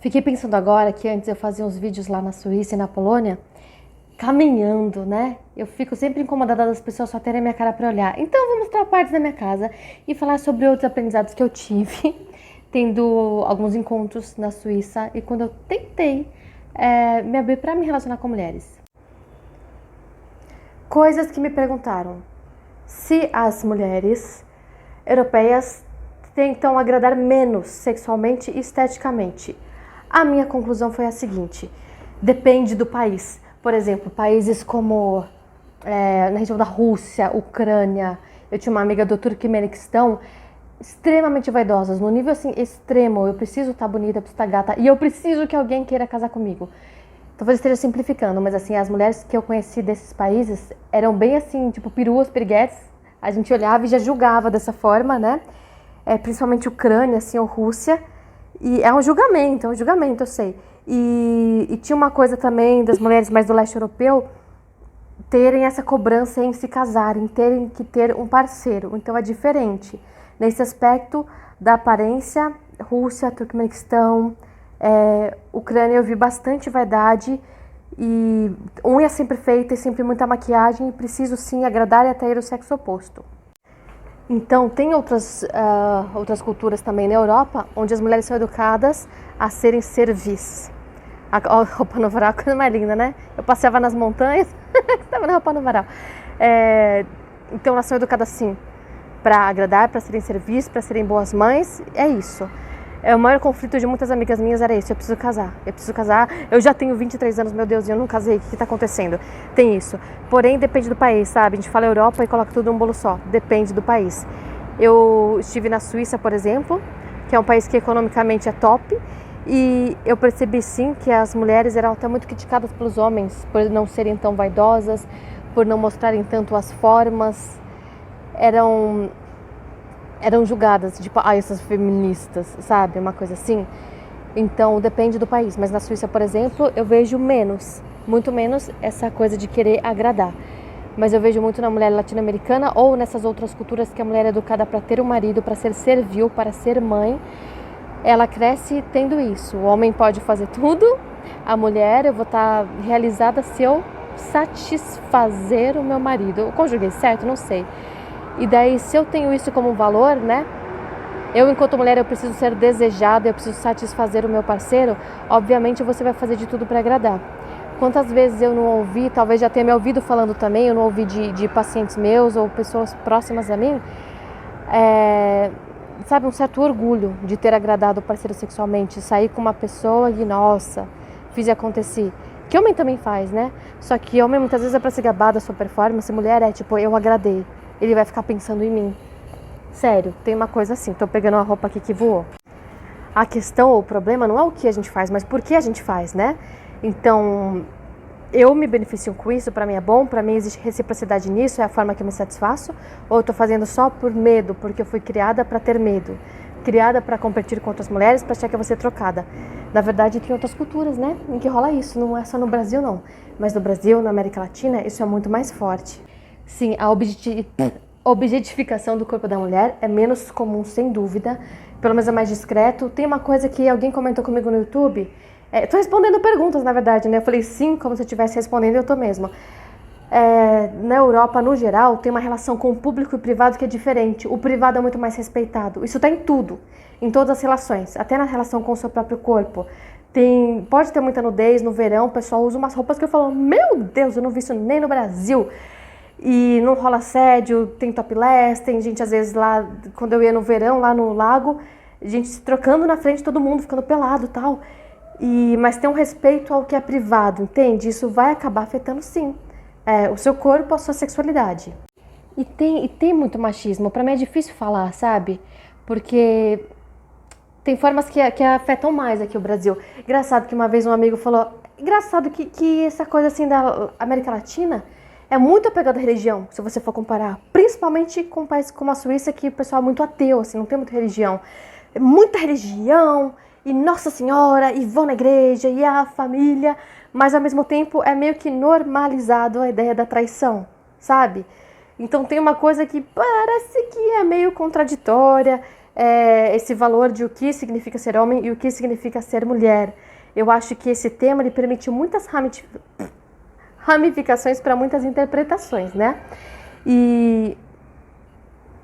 Fiquei pensando agora que antes eu fazia uns vídeos lá na Suíça e na Polônia, caminhando, né? Eu fico sempre incomodada das pessoas só terem a minha cara para olhar. Então eu vou mostrar partes da minha casa e falar sobre outros aprendizados que eu tive, tendo alguns encontros na Suíça e quando eu tentei me abrir para me relacionar com mulheres. Coisas que me perguntaram se as mulheres europeias tentam agradar menos sexualmente e esteticamente. A minha conclusão foi a seguinte: depende do país. Por exemplo, países como na região da Rússia, Ucrânia. Eu tinha uma amiga do Turquemenistão, extremamente vaidosas, no nível assim extremo. Eu preciso estar bonita, eu preciso estar gata e eu preciso que alguém queira casar comigo. Talvez eu esteja simplificando, mas assim, as mulheres que eu conheci desses países eram bem assim, tipo peruas, piriguetes. A gente olhava e já julgava dessa forma, né? Principalmente Ucrânia, assim, ou Rússia. E é um julgamento, eu sei. E tinha uma coisa também das mulheres mais do leste europeu terem essa cobrança em se casarem, terem que ter um parceiro. Então é diferente. Nesse aspecto da aparência, Rússia, Turquemenistão, Ucrânia, eu vi bastante vaidade e unha sempre feita e sempre muita maquiagem, e preciso sim agradar e atrair o sexo oposto. Então, tem outras culturas também na Europa, onde as mulheres são educadas a serem servis. A roupa no varal, coisa mais linda, né? Eu passeava nas montanhas, estava na roupa no varal. Então, elas são educadas assim, para agradar, para serem servis, para serem boas mães, é isso. O maior conflito de muitas amigas minhas era esse: eu preciso casar, eu já tenho 23 anos, meu Deus, e eu não casei, o que está acontecendo? Tem isso. Porém, depende do país, sabe? A gente fala Europa e coloca tudo num bolo só, depende do país. Eu estive na Suíça, por exemplo, que é um país que economicamente é top, e eu percebi sim que as mulheres eram até muito criticadas pelos homens, por não serem tão vaidosas, por não mostrarem tanto as formas, eram julgadas, tipo, essas feministas, sabe? Uma coisa assim. Então, depende do país. Mas na Suíça, por exemplo, eu vejo muito menos essa coisa de querer agradar. Mas eu vejo muito na mulher latino-americana ou nessas outras culturas que a mulher é educada para ter um marido, para ser servil, para ser mãe. Ela cresce tendo isso. O homem pode fazer tudo, a mulher, eu vou estar realizada se eu satisfazer o meu marido. Eu conjuguei certo? Não sei. E daí, se eu tenho isso como um valor, né? Eu, enquanto mulher, eu preciso ser desejada, eu preciso satisfazer o meu parceiro. Obviamente, você vai fazer de tudo para agradar. Quantas vezes eu não ouvi, talvez já tenha me ouvido falando também, eu não ouvi de pacientes meus ou pessoas próximas a mim, sabe, um certo orgulho de ter agradado o parceiro sexualmente, sair com uma pessoa e, nossa, fiz e aconteci. Que homem também faz, né? Só que homem muitas vezes é para se gabar da sua performance, mulher é tipo, eu agradei. Ele vai ficar pensando em mim. Sério, tem uma coisa assim, tô pegando uma roupa aqui que voou. A questão ou o problema não é o que a gente faz, mas por que a gente faz, né? Então, eu me beneficio com isso, pra mim é bom, pra mim existe reciprocidade nisso, é a forma que eu me satisfaço, ou eu tô fazendo só por medo, porque eu fui criada pra ter medo, criada pra competir com outras mulheres, pra achar que eu vou ser trocada. Na verdade, tem outras culturas, né, em que rola isso, não é só no Brasil não, mas no Brasil, na América Latina, isso é muito mais forte. Sim, a objetificação do corpo da mulher é menos comum, sem dúvida. Pelo menos é mais discreto. Tem uma coisa que alguém comentou comigo no YouTube. Tô respondendo perguntas, na verdade, né? Eu falei sim, como se eu estivesse respondendo, eu tô mesmo. Na Europa, no geral, tem uma relação com o público e o privado que é diferente. O privado é muito mais respeitado. Isso tá em tudo, em todas as relações, até na relação com o seu próprio corpo. Pode ter muita nudez no verão, o pessoal usa umas roupas que eu falo, meu Deus, eu não vi isso nem no Brasil. E não rola assédio, tem topless, tem gente às vezes lá, quando eu ia no verão, lá no lago, gente se trocando na frente, todo mundo ficando pelado e tal. Mas tem um respeito ao que é privado, entende? Isso vai acabar afetando sim, o seu corpo, a sua sexualidade. E tem muito machismo, pra mim é difícil falar, sabe? Porque tem formas que afetam mais aqui o Brasil. Engraçado que uma vez um amigo falou, engraçado que essa coisa assim da América Latina é muito apegado à religião, se você for comparar. Principalmente com um país como a Suíça, que o pessoal é muito ateu, assim, não tem muita religião. Muita religião, e Nossa Senhora, e vão na igreja, e a família. Mas, ao mesmo tempo, é meio que normalizado a ideia da traição, sabe? Então, tem uma coisa que parece que é meio contraditória. esse valor de o que significa ser homem e o que significa ser mulher. Eu acho que esse tema ele permite muitas ramificações para muitas interpretações, né? E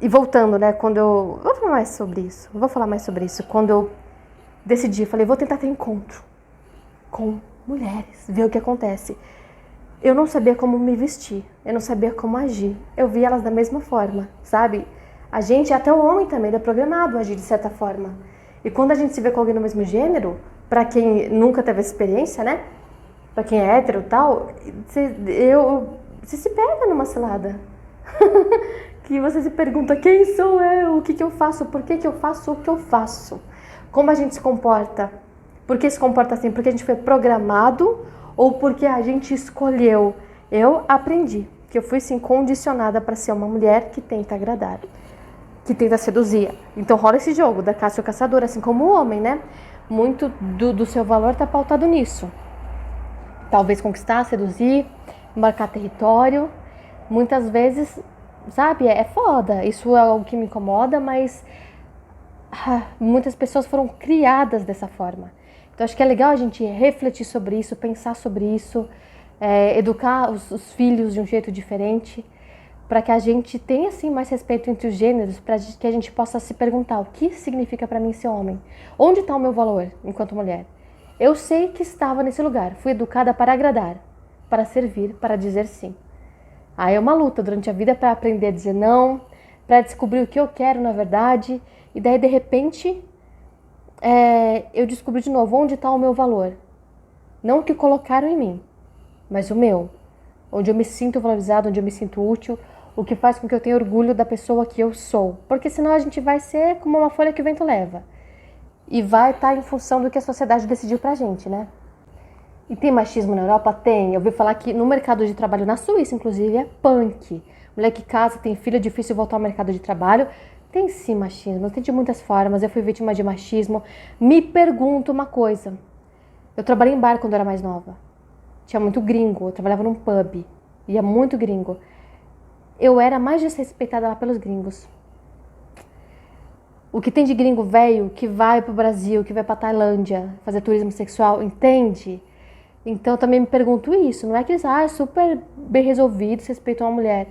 voltando, né, quando eu... Vou falar mais sobre isso. Quando eu decidi, falei, vou tentar ter encontro com mulheres, ver o que acontece. Eu não sabia como me vestir, eu não sabia como agir. Eu via elas da mesma forma, sabe? A gente, até o homem também, é programado a agir de certa forma. E quando a gente se vê com alguém do mesmo gênero, pra quem nunca teve essa experiência, né? Pra quem é hétero e tal, você se pega numa cilada. Que você se pergunta, quem sou eu? O que eu faço? Por que eu faço o que eu faço? Como a gente se comporta? Por que se comporta assim? Porque a gente foi programado ou porque a gente escolheu? Eu aprendi que eu fui sim condicionada para ser uma mulher que tenta agradar, que tenta seduzir. Então rola esse jogo da caça ao caçador, assim como o homem, né? Muito do seu valor está pautado nisso. Talvez conquistar, seduzir, marcar território. Muitas vezes, sabe, é foda. Isso é algo que me incomoda, mas muitas pessoas foram criadas dessa forma. Então acho que é legal a gente refletir sobre isso, pensar sobre isso, educar os filhos de um jeito diferente, para que a gente tenha assim mais respeito entre os gêneros, para que a gente possa se perguntar o que significa para mim ser homem, onde está o meu valor enquanto mulher. Eu sei que estava nesse lugar, fui educada para agradar, para servir, para dizer sim. Aí é uma luta durante a vida para aprender a dizer não, para descobrir o que eu quero na verdade, e daí de repente eu descobri de novo onde está o meu valor. Não o que colocaram em mim, mas o meu, onde eu me sinto valorizado, onde eu me sinto útil, o que faz com que eu tenha orgulho da pessoa que eu sou. Porque senão a gente vai ser como uma folha que o vento leva. E vai estar em função do que a sociedade decidiu pra gente, né? E tem machismo na Europa? Tem. Eu ouvi falar que no mercado de trabalho, na Suíça, inclusive, é punk. Mulher que casa, tem filho, é difícil voltar ao mercado de trabalho. Tem sim machismo, tem de muitas formas. Eu fui vítima de machismo. Me pergunto uma coisa. Eu trabalhei em bar quando eu era mais nova. Tinha muito gringo, eu trabalhava num pub. Ia muito gringo. Eu era mais desrespeitada lá pelos gringos. O que tem de gringo velho que vai pro Brasil, que vai pra Tailândia fazer turismo sexual, entende? Então eu também me pergunto isso. Não é que eles super bem resolvidos, respeitam a mulher.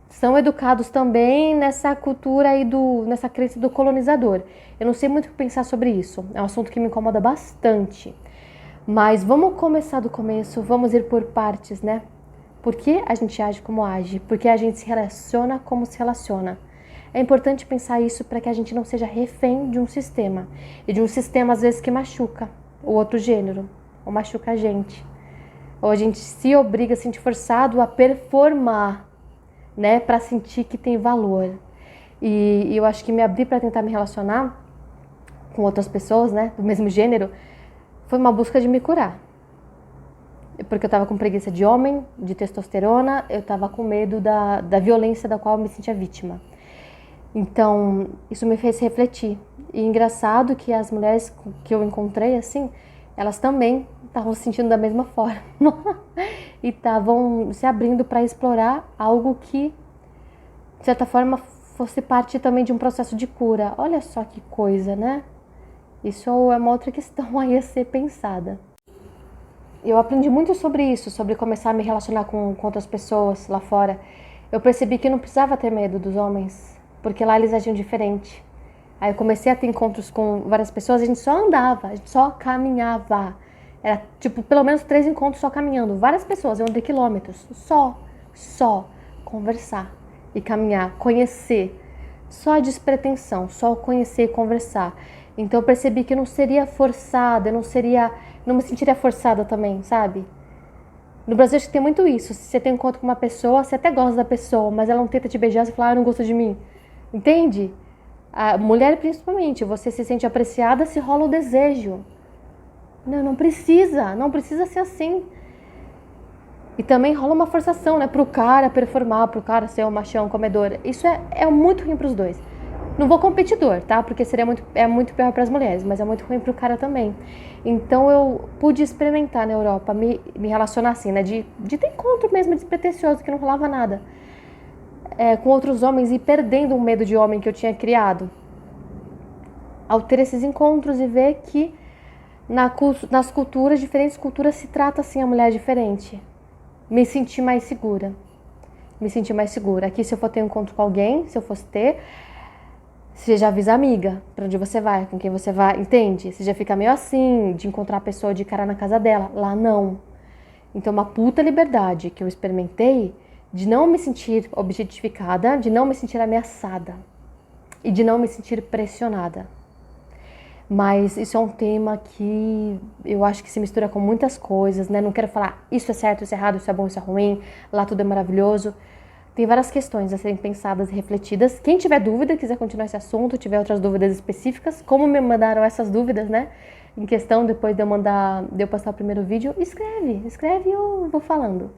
São educados também nessa cultura aí nessa crença do colonizador. Eu não sei muito o que pensar sobre isso. É um assunto que me incomoda bastante. Mas vamos começar do começo, vamos ir por partes, né? Por que a gente age como age? Por que a gente se relaciona como se relaciona? É importante pensar isso para que a gente não seja refém de um sistema. E de um sistema, às vezes, que machuca o outro gênero, ou machuca a gente. Ou a gente se obriga, se sente forçado a performar, né? Para sentir que tem valor. E eu acho que me abrir para tentar me relacionar com outras pessoas, né? Do mesmo gênero, foi uma busca de me curar. Porque eu estava com preguiça de homem, de testosterona, eu estava com medo da violência da qual eu me sentia vítima. Então, isso me fez refletir. E engraçado que as mulheres que eu encontrei, assim, elas também estavam se sentindo da mesma forma. E estavam se abrindo para explorar algo que, de certa forma, fosse parte também de um processo de cura. Olha só que coisa, né? Isso é uma outra questão aí a ser pensada. Eu aprendi muito sobre isso, sobre começar a me relacionar com outras pessoas lá fora. Eu percebi que eu não precisava ter medo dos homens, porque lá eles agiam diferente. Aí eu comecei a ter encontros com várias pessoas, a gente só andava, a gente só caminhava. Era tipo, pelo menos 3 encontros só caminhando. Várias pessoas, eu andei quilômetros, só conversar e caminhar, conhecer. Só a despretensão, só conhecer e conversar. Então eu percebi que eu não seria forçada, não me sentiria forçada também, sabe? No Brasil acho que tem muito isso. Se você tem um encontro com uma pessoa, você até gosta da pessoa, mas ela não tenta te beijar, você fala, não gosta de mim. Entende? A mulher principalmente, você se sente apreciada se rola o desejo. Não precisa ser assim. E também rola uma forçação, né? Pro cara performar, pro cara ser um machão, comedor. Isso é muito ruim pros dois. Não vou competidor, tá? Porque é muito pior para as mulheres, mas é muito ruim pro cara também. Então eu pude experimentar na Europa, me relacionar assim, né? De ter encontro mesmo despretensioso, que não rolava nada. Com outros homens e perdendo o medo de homem que eu tinha criado. ao ter esses encontros e ver que nas culturas, diferentes culturas, se trata assim a mulher diferente. Me sentir mais segura. Me sentir mais segura. Aqui, se eu for ter um encontro com alguém, se eu fosse ter, você já avisa a amiga pra onde você vai, com quem você vai, entende? Você já fica meio assim, de encontrar a pessoa de cara na casa dela. Lá não. Então, uma puta liberdade que eu experimentei de não me sentir objetificada, de não me sentir ameaçada e de não me sentir pressionada. Mas isso é um tema que eu acho que se mistura com muitas coisas, né? Não quero falar isso é certo, isso é errado, isso é bom, isso é ruim, lá tudo é maravilhoso. Tem várias questões a serem pensadas e refletidas. Quem tiver dúvida, quiser continuar esse assunto, tiver outras dúvidas específicas, como me mandaram essas dúvidas, né? Em questão, depois de eu postar o primeiro vídeo, escreve e eu vou falando.